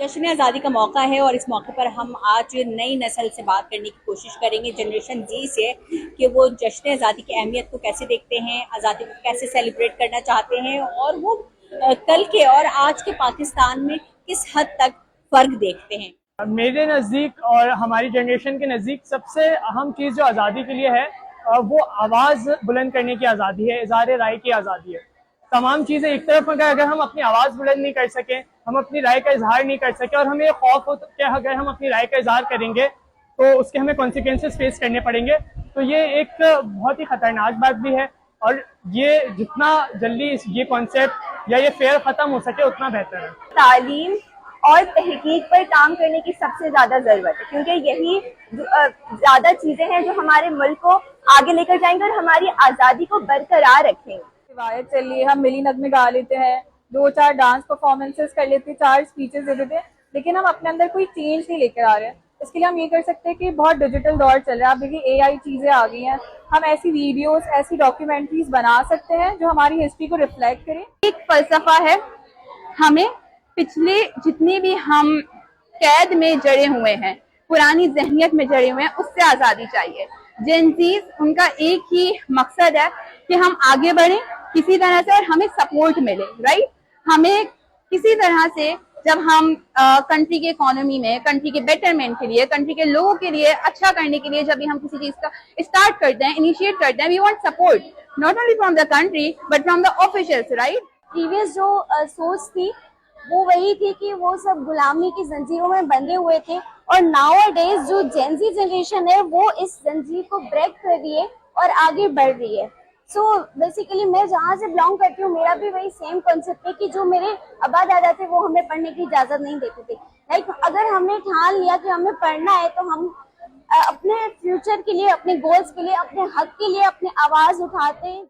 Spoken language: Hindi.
जश्न आज़ादी का मौका है और इस मौके पर हम आज नई नस्ल से बात करने की कोशिश करेंगे, जनरेशन जी से, कि वो जश्न आज़ादी की अहमियत को कैसे देखते हैं, आज़ादी को कैसे सेलिब्रेट करना चाहते हैं और वो कल के और आज के पाकिस्तान में किस हद तक फ़र्क देखते हैं। मेरे नज़दीक और हमारी जनरेशन के नज़दीक सबसे अहम चीज़ जो आज़ादी के लिए है वो आवाज़ बुलंद करने की आज़ादी है, इज़हार राय की आज़ादी है। तमाम चीज़ें एक तरफ अगर हम अपनी आवाज़ बुलंद नहीं कर सकें, हम अपनी राय का इजहार नहीं कर सके और हमें ये खौफ हो कि अगर हम अपनी राय का इजहार करेंगे तो उसके हमें कॉन्सिक्वेंसेस फेस करने पड़ेंगे, तो ये एक बहुत ही ख़तरनाक बात भी है। और ये जितना जल्दी ये कॉन्सेप्ट या ये फेयर ख़त्म हो सके उतना बेहतर है। तालीम और तहकीक पर काम करने की सबसे ज़्यादा ज़रूरत है, क्योंकि यही ज़्यादा चीज़ें हैं जो हमारे मुल्क को आगे लेकर जाएंगे और हमारी आज़ादी को बरकरार रखेंगे। रिवायत चली है, हम मिली नगमे गा लेते हैं, 2-4 डांस परफॉर्मेंसेस कर लेते हैं, 4 स्पीचेस दे देते हैं, लेकिन हम अपने अंदर कोई चेंज नहीं लेकर आ रहे हैं। इसके लिए हम ये कर सकते हैं कि बहुत डिजिटल दौर चल रहा है, आप देखिए AI चीज़ें आ गई हैं, हम ऐसी वीडियोस, ऐसी डॉक्यूमेंट्रीज बना सकते हैं जो हमारी हिस्ट्री को रिफ्लेक्ट करें। एक फलसफा है, हमें पिछले जितने भी हम कैद में जड़े हुए हैं, पुरानी जहनियत में जड़े हुए हैं, उससे आज़ादी चाहिए। जेनजीज उनका एक ही मकसद है कि हम आगे बढ़ें किसी तरह से और हमें सपोर्ट मिले, राइट। हमें किसी तरह से जब हम कंट्री के इकोनॉमी में, कंट्री के बेटरमेंट के लिए, कंट्री के लोगों के लिए अच्छा करने के लिए जब भी हम किसी चीज का स्टार्ट करते हैं, इनिशिएट करते हैं, we want support not only from the country but from the officials, right. Previous जो सोच थी वो वही थी कि वो सब गुलामी की जंजीरों में बंधे हुए थे, और नाउ डेज जो जेनजी जनरेशन है वो इस जंजीर को ब्रेक कर रही है और आगे बढ़ रही है। सो बेसिकली मैं जहाँ से बिलोंग करती हूँ, मेरा भी वही सेम कॉन्सेप्ट है कि जो मेरे अब्बा दादा थे वो हमें पढ़ने की इजाजत नहीं देते थे। लाइक अगर हमने ठान लिया कि हमें पढ़ना है तो हम अपने फ्यूचर के लिए, अपने गोल्स के लिए, अपने हक के लिए अपनी आवाज उठाते हैं।